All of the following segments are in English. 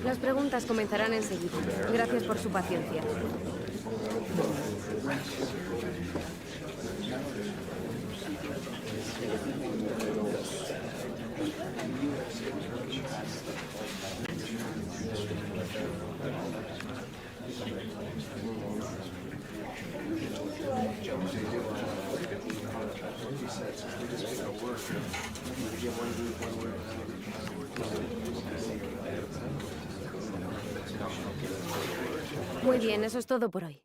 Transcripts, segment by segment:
Las preguntas comenzarán enseguida. Gracias por su paciencia. Muy bien, eso es todo por hoy.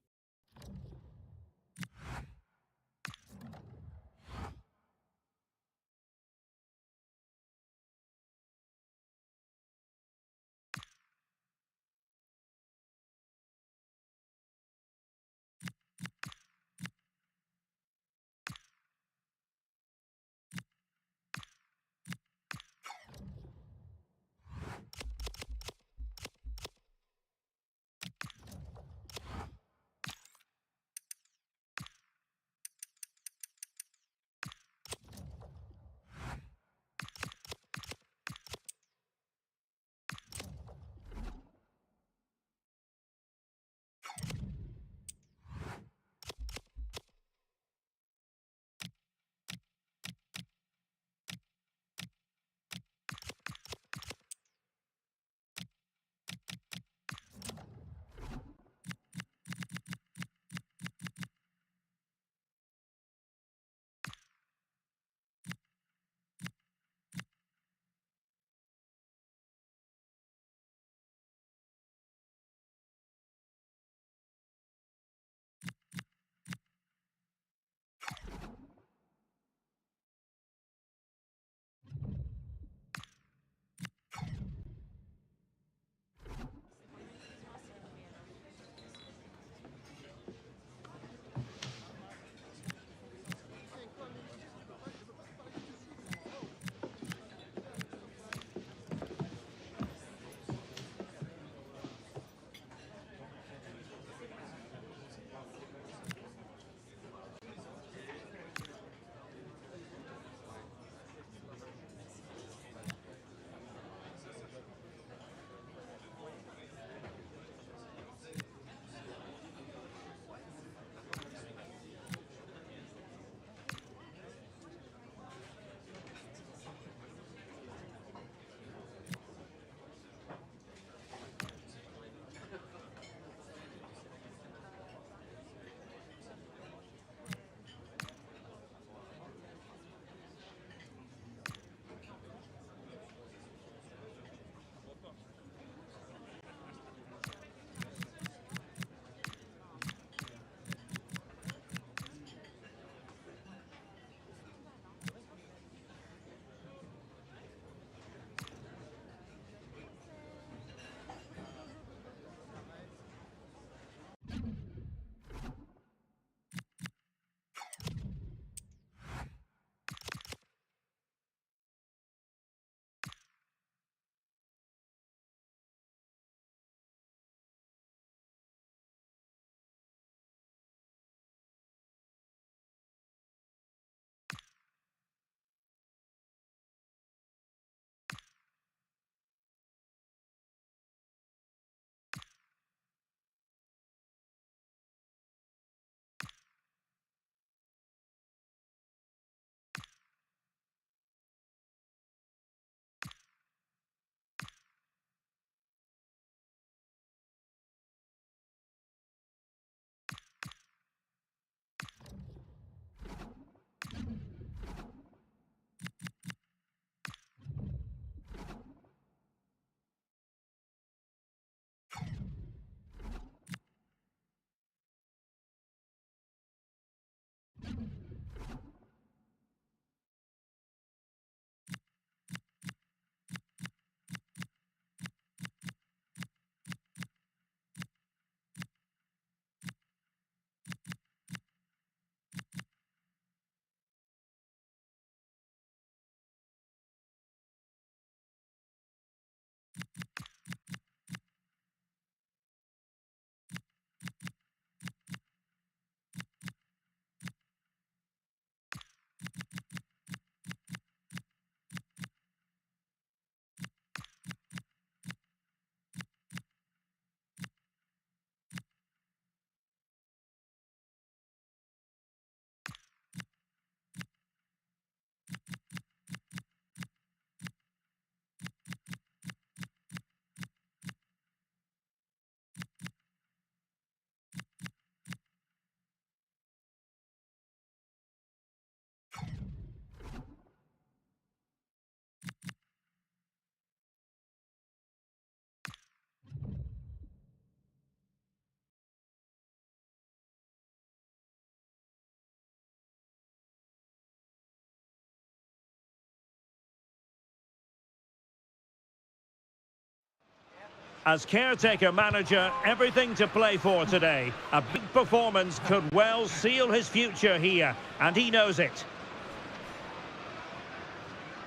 As caretaker manager, everything to play for today. A big performance could well seal his future here, and he knows it.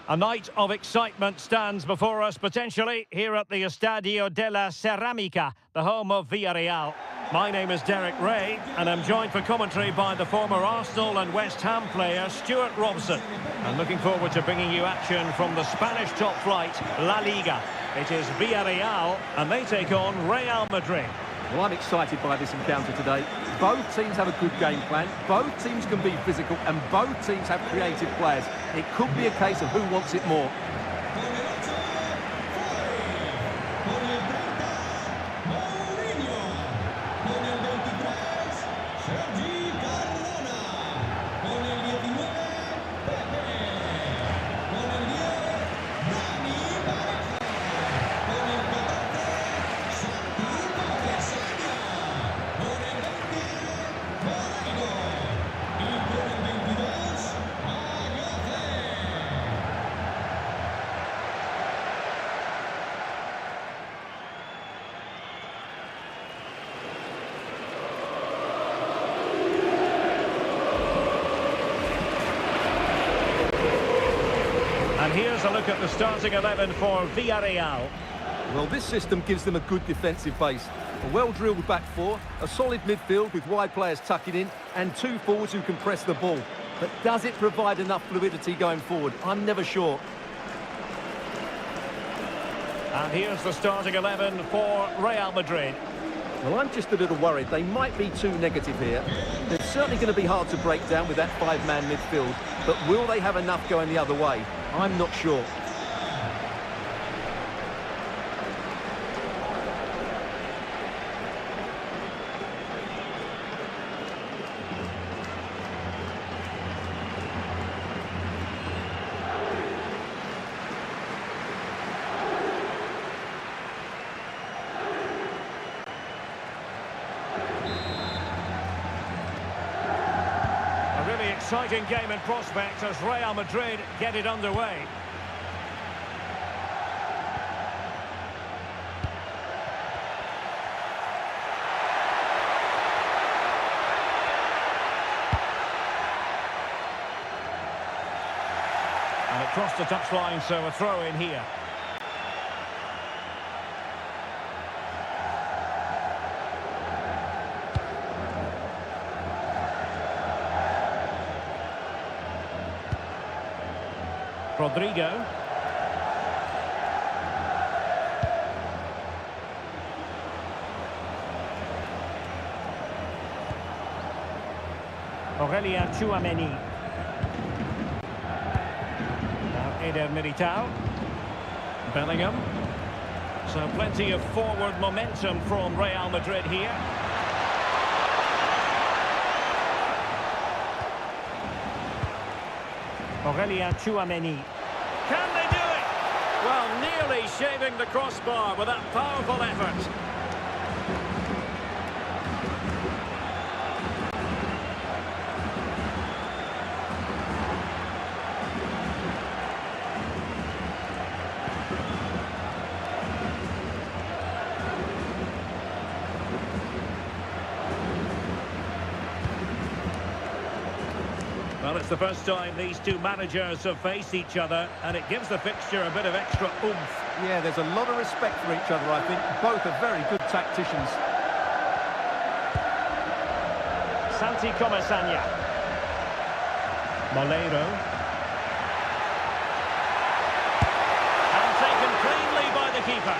A night of excitement stands before us potentially here at the Estadio de la Ceramica, the home of Villarreal. My name is Derek Ray, and I'm joined for commentary by the former Arsenal and West Ham player Stuart Robson. And looking forward to bringing you action from the Spanish top flight, La Liga. It is Villarreal, and they take on Real Madrid. Well, I'm excited by this encounter today. Both teams have a good game plan, both teams can be physical, and both teams have creative players. It could be a case of who wants it more. And here's a look at the starting 11 for Villarreal. Well, this system gives them a good defensive base. A well-drilled back four, a solid midfield with wide players tucking in, and two forwards who can press the ball. But does it provide enough fluidity going forward? I'm never sure. And here's the starting 11 for Real Madrid. Well, I'm just a little worried. They might be too negative here. They're certainly going to be hard to break down with that five-man midfield. But will they have enough going the other way? I'm not sure. Exciting game in prospect as Real Madrid get it underway. And across the touchline, so a throw in here. Rodrigo. Aurélien Tchouameni. Now Eder Militao. Bellingham. So plenty of forward momentum from Real Madrid here. Aurélien Tchouameni. Can they do it? Well, nearly shaving the crossbar with that powerful effort. Well, it's the first time these two managers have faced each other, and it gives the fixture a bit of extra oomph. Yeah, there's a lot of respect for each other, I think. Both are very good tacticians. Santi Comesaña. Moleiro. And taken cleanly by the keeper.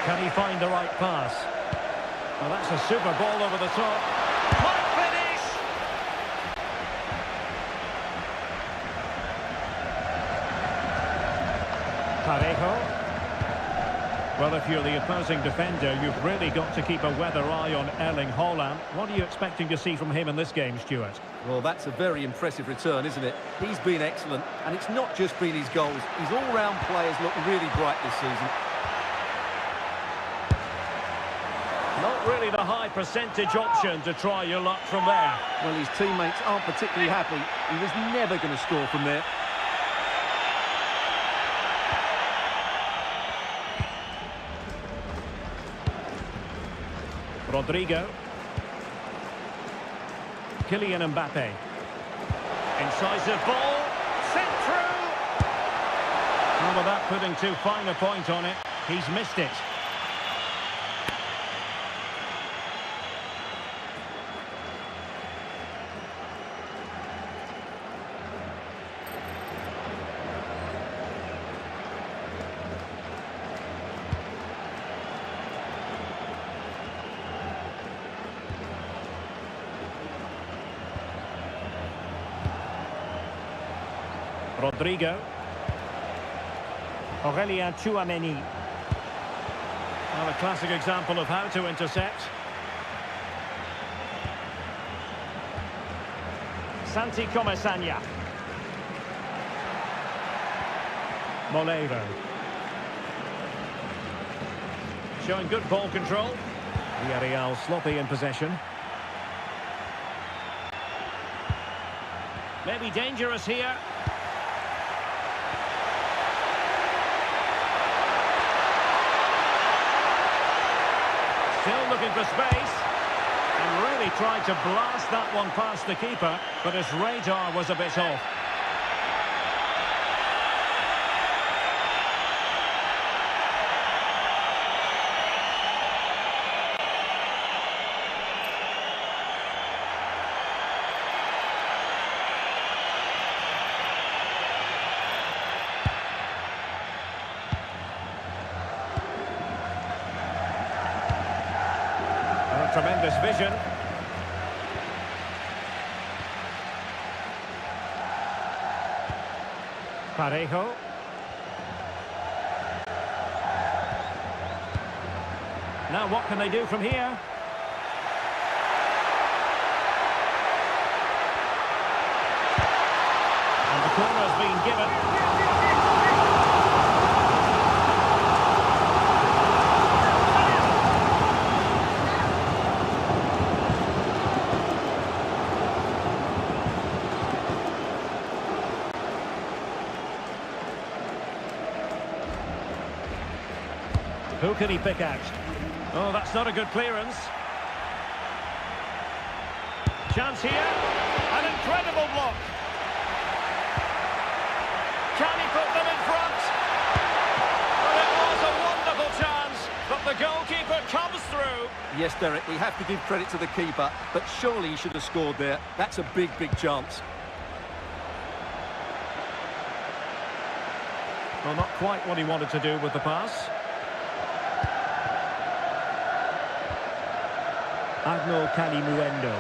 Can he find the right pass? Well, that's a super ball over the top. Might finish! Parejo. Well, if you're the opposing defender, you've really got to keep a weather eye on Erling Haaland. What are you expecting to see from him in this game, Stuart? Well, that's a very impressive return, isn't it? He's been excellent, and it's not just been his goals. His all-round players look really bright this season. Not really the high percentage option to try your luck from there. Well, his teammates aren't particularly happy. He was never going to score from there. Rodrigo. Kylian Mbappe. Incisive ball. Sent through. Well, without putting too fine a point on it, he's missed it. Rodrigo. Aurelien Tchouameni. Well, a classic example of how to intercept. Santi Comesaña. Moleiro. Showing good ball control. Villarreal sloppy in possession. Maybe dangerous here. Still looking for space, and really tried to blast that one past the keeper, but his radar was a bit off. Tremendous vision. Parejo. Now what can they do from here? And the corner's been given. Who can he pick out? Oh, that's not a good clearance. Chance here. An incredible block. Can he put them in front? Well, it was a wonderful chance, but the goalkeeper comes through. Yes, Derek, we have to give credit to the keeper, but surely he should have scored there. That's a big, big chance. Well, not quite what he wanted to do with the pass. Agno Calimuendo.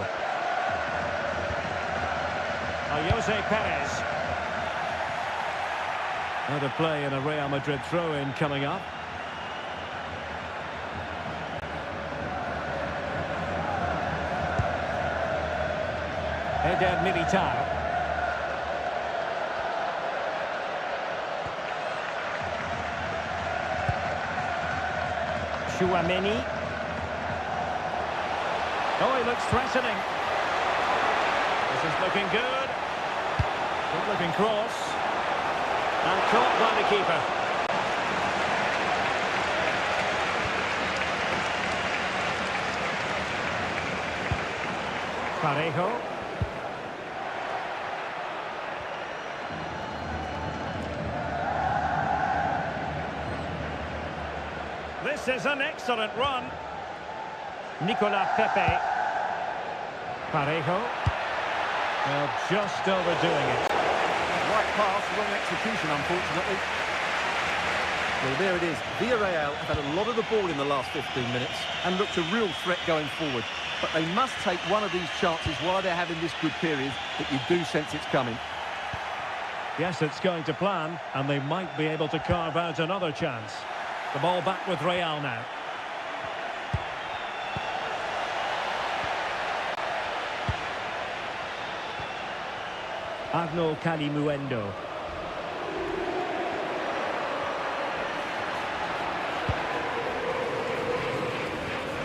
Jose Perez. Out of play in a Real Madrid throw-in coming up. Eder Militao. Tchouameni. Oh, he looks threatening. This is looking good. Good looking cross. And caught by the keeper. Parejo. This is an excellent run. Nicolas Pepe. Parejo. Well, just overdoing it. Right pass, wrong execution, unfortunately. Well, there it is. Villarreal have had a lot of the ball in the last 15 minutes and looked a real threat going forward. But they must take one of these chances while they're having this good period that you do sense it's coming. Yes, it's going to plan, and they might be able to carve out another chance. The ball back with Real now. Agno Calimuendo.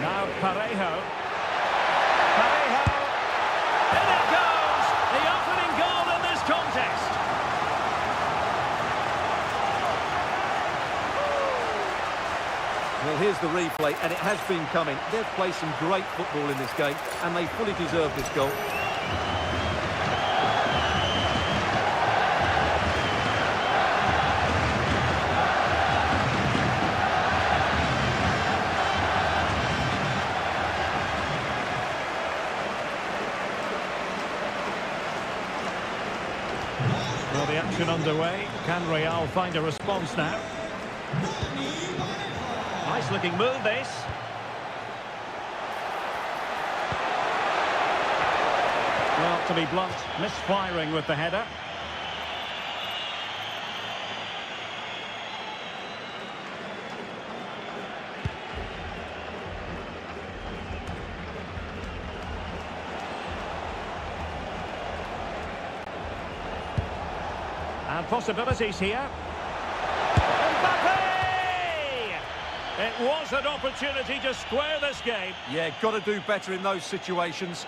Now Parejo. Parejo. In it goes! The opening goal in this contest. Well, here's the replay, and it has been coming. They've played some great football in this game, and they fully deserve this goal. Well, the action underway. Can Real find a response now? Nice looking move, this. Well, to be blunt, misfiring with the header. And possibilities here. It was an opportunity to square this game. Yeah, got to do better in those situations.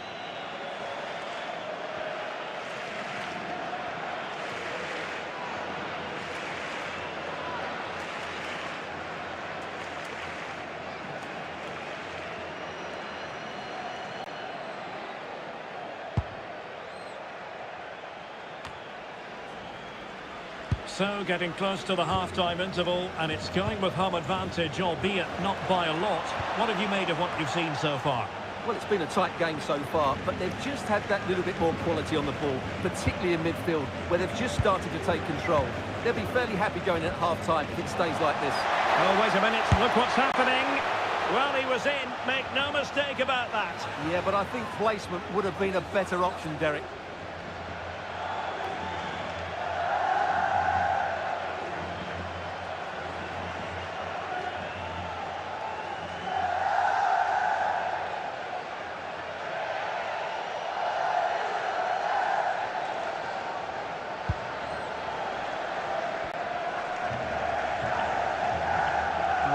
So, getting close to the half-time interval, and it's going with home advantage, albeit not by a lot. What have you made of what you've seen so far? Well, it's been a tight game so far, but they've just had that little bit more quality on the ball, particularly in midfield, where they've just started to take control. They'll be fairly happy going at half-time if it stays like this. Oh, wait a minute, look what's happening. Well, he was in, make no mistake about that. Yeah, but I think placement would have been a better option, Derek.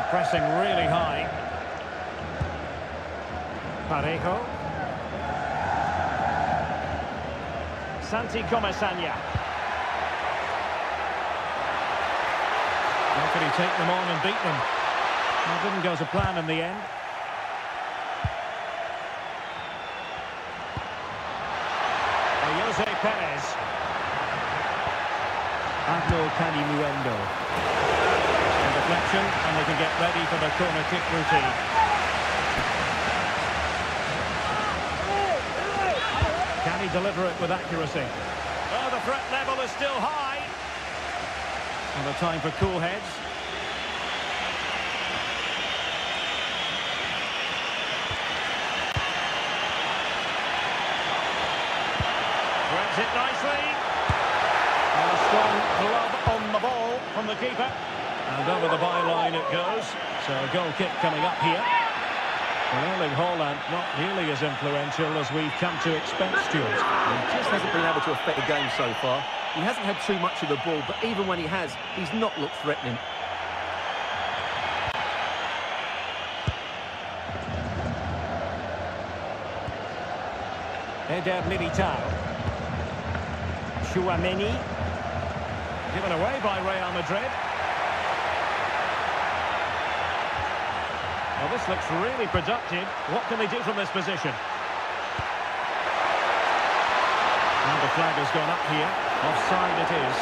Pressing really high. Parejo. Santi Comesaña. How could he take them on and beat them? Well, didn't go to plan in the end. Jose Perez. Agno Canimuendo. Deflection, and they can get ready for the corner kick routine. Can he deliver it with accuracy? Oh, the threat level is still high. And a time for cool heads. Threads it nicely. And a strong glove on the ball from the keeper. And over the byline it goes. So a goal kick coming up here. Well, Erling Haaland not nearly as influential as we've come to expect, Stuart. He just hasn't been able to affect the game so far. He hasn't had too much of the ball, but even when he has, he's not looked threatening. Eder Militao. Tchouaméni. Given away by Real Madrid. Well, this looks really productive. What can they do from this position? And the flag has gone up here. Offside it is.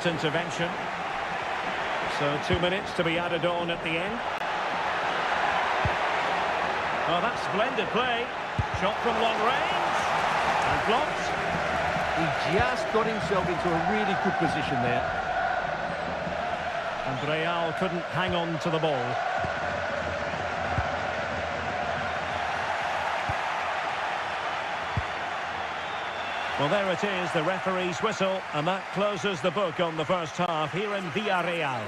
Intervention. So 2 minutes to be added on at the end. Oh, that's splendid play. Shot from long range. And blocked. He just got himself into a really good position there. And Real couldn't hang on to the ball. Well, there it is, the referee's whistle, and that closes the book on the first half here in Villarreal.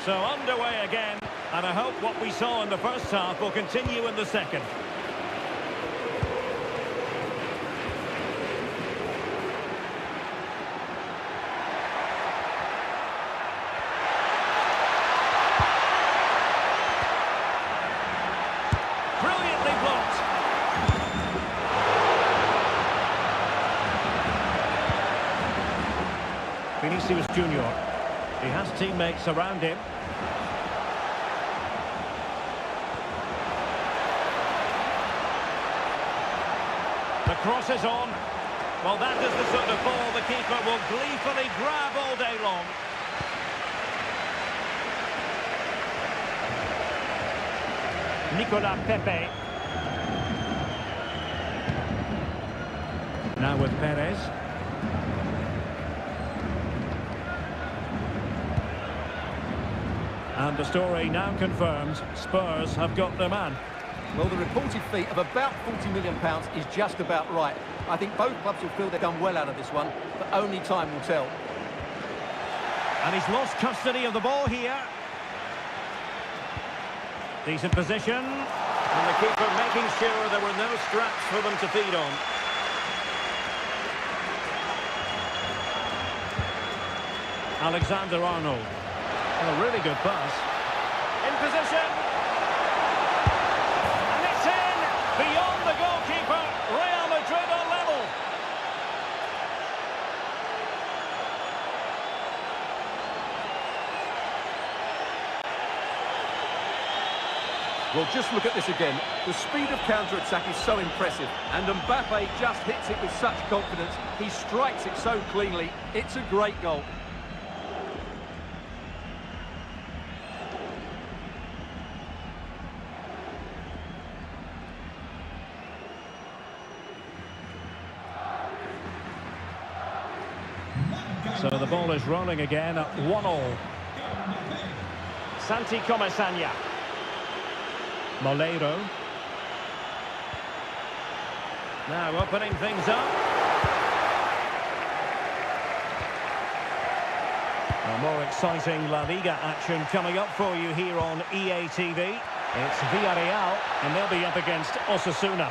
So underway again, and I hope what we saw in the first half will continue in the second. Brilliantly blocked. Vinicius Junior. He has teammates around him. The cross is on. Well, that is the sort of ball the keeper will gleefully grab all day long. Nicolas Pepe. Now with Perez. And the story now confirms Spurs have got their man. Well, the reported fee of about £40 million is just about right. I think both clubs will feel they've done well out of this one, but only time will tell. And he's lost custody of the ball here. Decent position. And the keeper making sure there were no straps for them to feed on. Alexander-Arnold. A really good pass. In position. And it's in! Beyond the goalkeeper. Real Madrid are level. Well, just look at this again. The speed of counter-attack is so impressive. And Mbappe just hits it with such confidence. He strikes it so cleanly. It's a great goal. So the ball is rolling again at 1-1. Santi Comesaña. Moleiro. Now opening things up. More exciting La Liga action coming up for you here on EA TV. It's Villarreal, and they'll be up against Osasuna.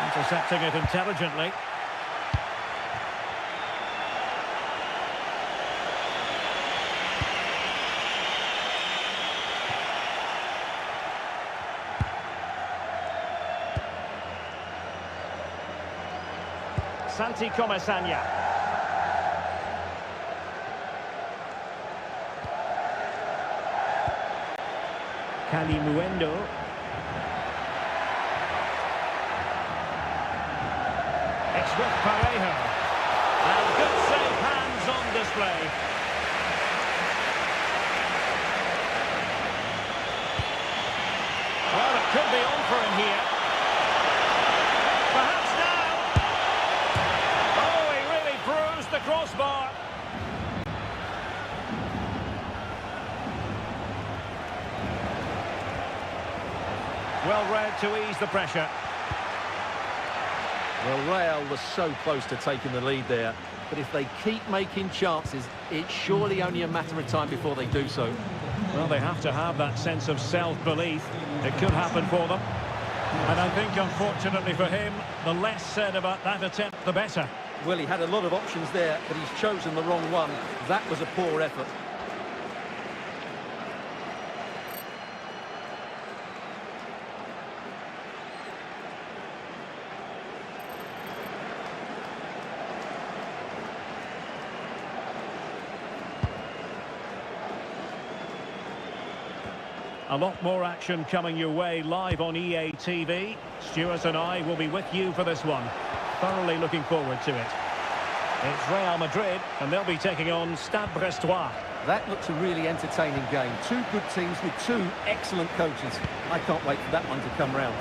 Intercepting it intelligently. Santi Comesaña. Calimuendo. It's with Parejo. And good save hands on display. Well, it could be on for him here. Perhaps now. Oh, he really bruised the crossbar. Well read to ease the pressure. Well, Real was so close to taking the lead there, but if they keep making chances, it's surely only a matter of time before they do so. Well, they have to have that sense of self-belief. It could happen for them. And I think, unfortunately for him, the less said about that attempt, the better. Well, he had a lot of options there, but he's chosen the wrong one. That was a poor effort. A lot more action coming your way live on EA TV. Stuart and I will be with you for this one. Thoroughly looking forward to it. It's Real Madrid, and they'll be taking on Stade Brestois. That looks a really entertaining game. Two good teams with two excellent coaches. I can't wait for that one to come round.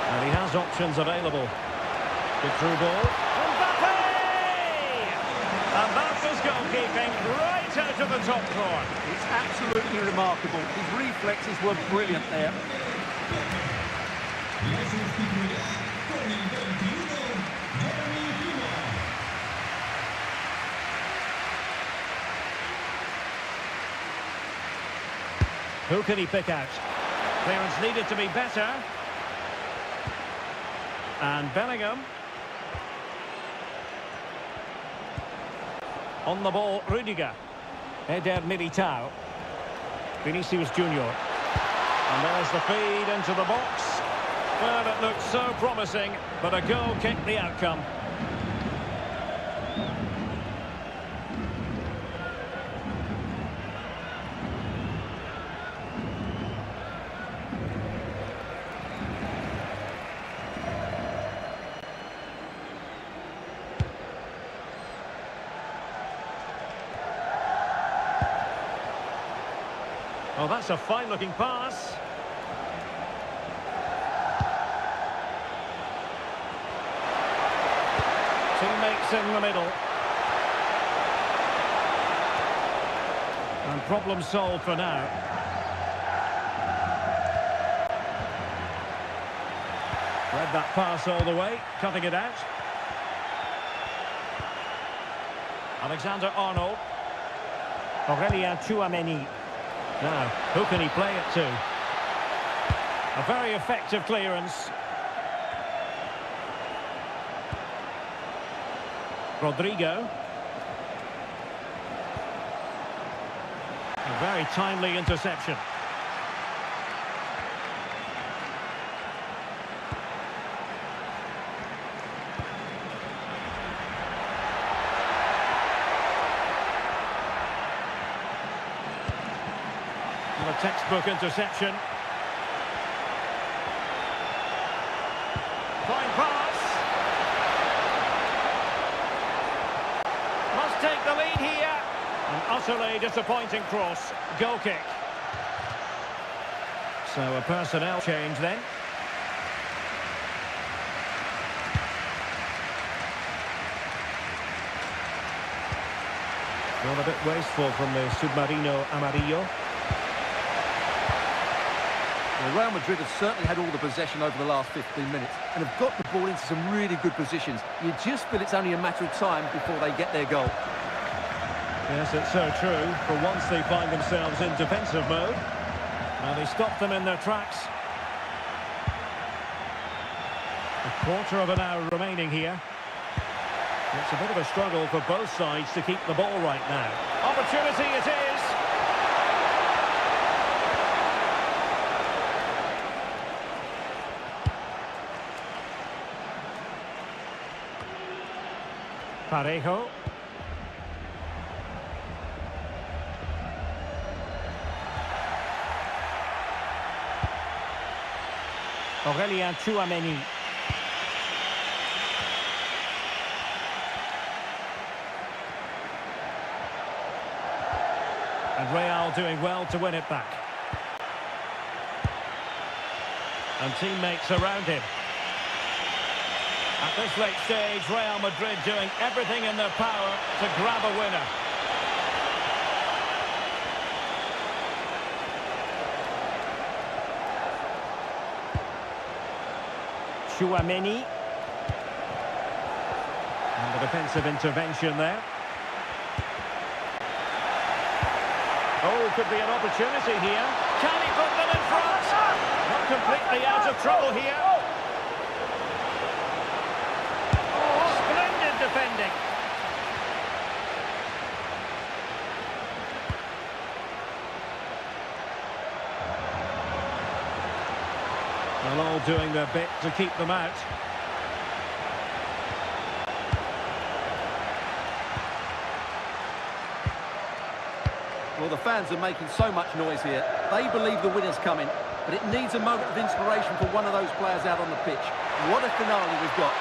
And he has options available. Good through ball. Mbappe! And that's his goalkeeping right out of the top drawer. It's absolutely remarkable. His reflexes were brilliant there. Who can he pick out? Clearance needed to be better. And Bellingham. On the ball, Rudiger. Eder Militao. Vinicius Junior. And there's the feed into the box. Well, it looked so promising, but a goal kicked the outcome. Oh, that's a fine-looking pass. Teammates in the middle. And problem solved for now. Read that pass all the way, cutting it out. Alexander-Arnold. Aurélien Tchouameni. Now, who can he play it to? A very effective clearance. Rodrigo. A very timely interception. A textbook interception. Fine pass. Must take the lead here. An utterly disappointing cross. Goal kick. So a personnel change then. Well, a bit wasteful from the Submarino Amarillo. Well, Real Madrid have certainly had all the possession over the last 15 minutes and have got the ball into some really good positions. You just feel it's only a matter of time before they get their goal. Yes, it's so true. For once they find themselves in defensive mode. Now they stop them in their tracks. A quarter of an hour remaining here. It's a bit of a struggle for both sides to keep the ball right now. Opportunity it is. Parejo. Aurélien Tchouameni. And Real doing well to win it back. And teammates around him. At this late stage, Real Madrid doing everything in their power to grab a winner. Tchouameni. And the defensive intervention there. Oh, could be an opportunity here. Can he put them in front? Not completely out of trouble here. Splendid defending. They're all doing their bit to keep them out. Well, the fans are making so much noise here. They believe the winner's coming, but it needs a moment of inspiration for one of those players out on the pitch. What a finale we've got.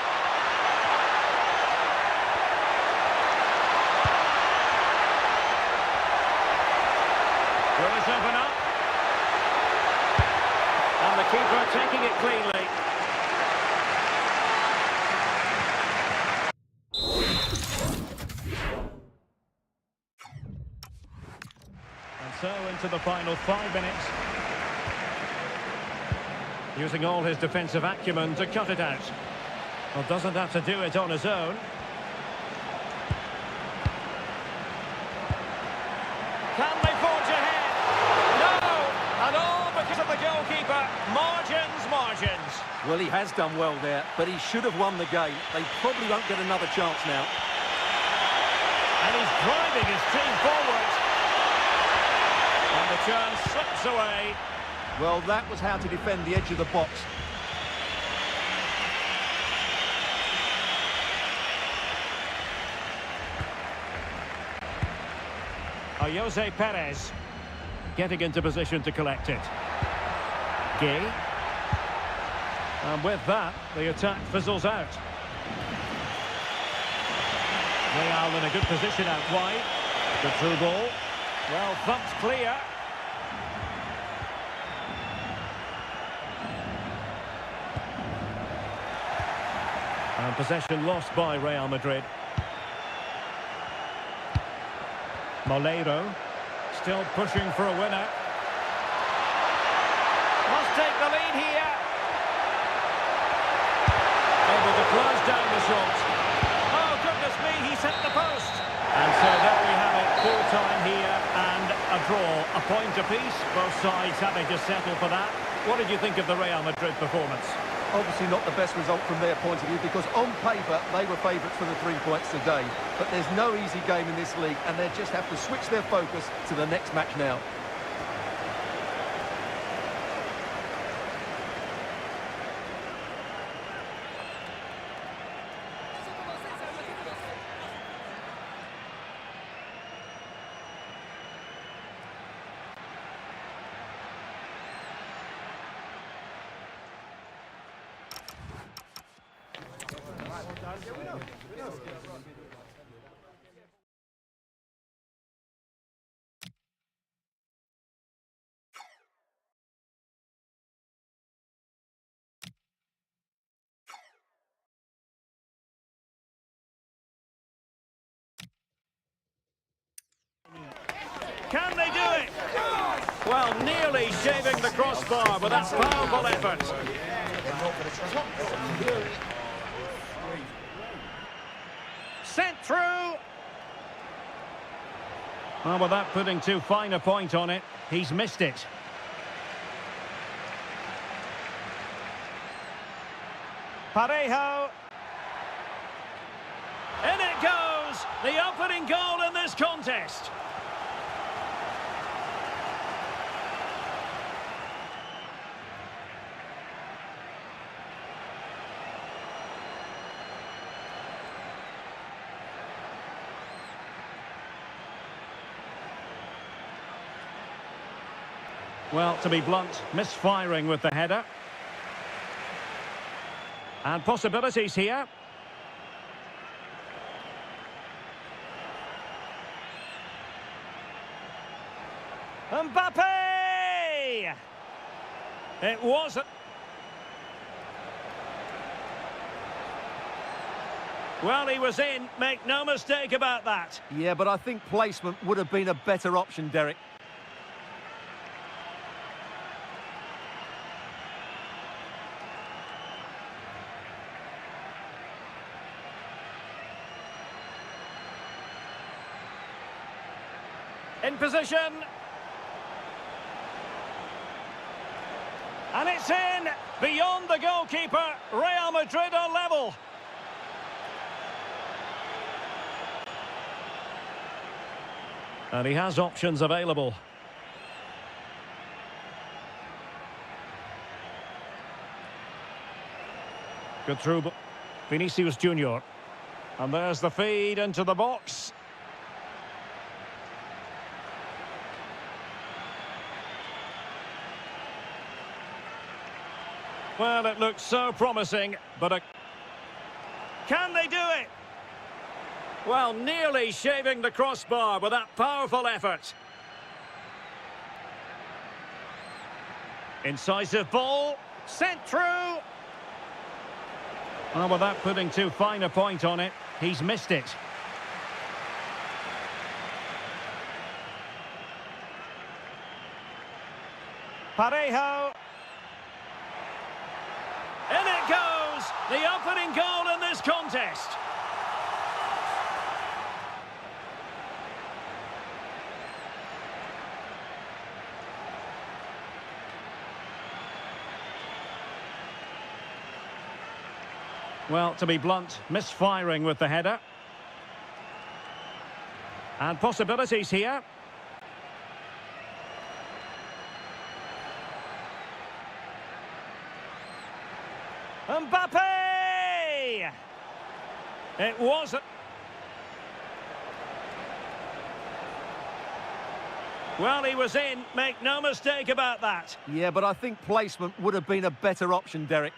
Will this open up? And the keeper taking it cleanly. So into the final 5 minutes. Using all his defensive acumen to cut it out. Well, doesn't have to do it on his own. Can they forge ahead? No! goalkeeper. Margins, margins. Well, he has done well there, but he should have won the game. They probably won't get another chance now. And he's driving his team forward. And the chance slips away. Well, that was how to defend the edge of the box. Jose Perez getting into position to collect it. Gay. And with that, the attack fizzles out. Real in a good position out wide. The through ball. Well, thumped clear. And possession lost by Real Madrid. Moleiro, still pushing for a winner. Must take the lead here. Able to close down the shot. Oh, goodness me, he set the post. And so there we have it, full time here and a draw. A point apiece, both sides having to settle for that. What did you think of the Real Madrid performance? Obviously not the best result from their point of view, because on paper they were favourites for the 3 points today. But there's no easy game in this league, and they just have to switch their focus to the next match now. Can they do it? Well, nearly shaving the crossbar with that powerful effort. Sent through. Well, without putting too fine a point on it, he's missed it. Parejo. In it goes. The opening goal in this contest. Well, to be blunt, misfiring with the header. And possibilities here. Mbappe! It wasn't. Well, he was in, make no mistake about that. Yeah, but I think placement would have been a better option, Derek. In position. And it's in. Beyond the goalkeeper. Real Madrid are level. And he has options available. Good through. Vinicius Junior. And there's the feed into the box. Well, it looks so promising, but can they do it? Well, nearly shaving the crossbar with that powerful effort. Incisive ball, sent through. Well, without putting too fine a point on it, he's missed it. Parejo. In it goes! The opening goal in this contest. Well, to be blunt, misfiring with the header. And possibilities here. Mbappe! It wasn't. Well, he was in, make no mistake about that. Yeah, but I think placement would have been a better option, Derek.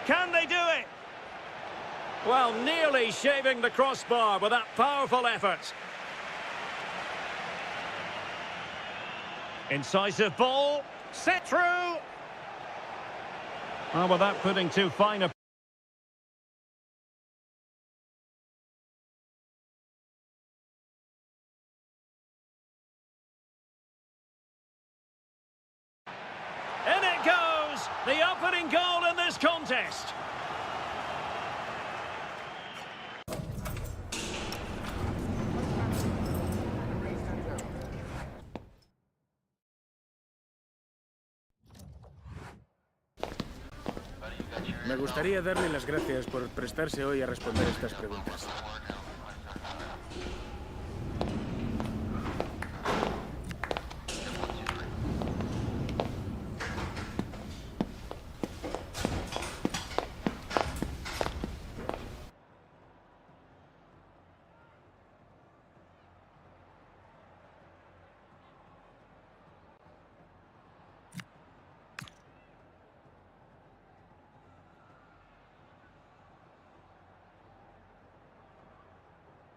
Can they do it? Well, nearly shaving the crossbar with that powerful effort. Incisive ball, set through. Oh, without putting too fine a... In it goes, the opening goal in this contest. Me gustaría darle las gracias por prestarse hoy a responder estas preguntas.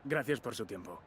Gracias por su tiempo.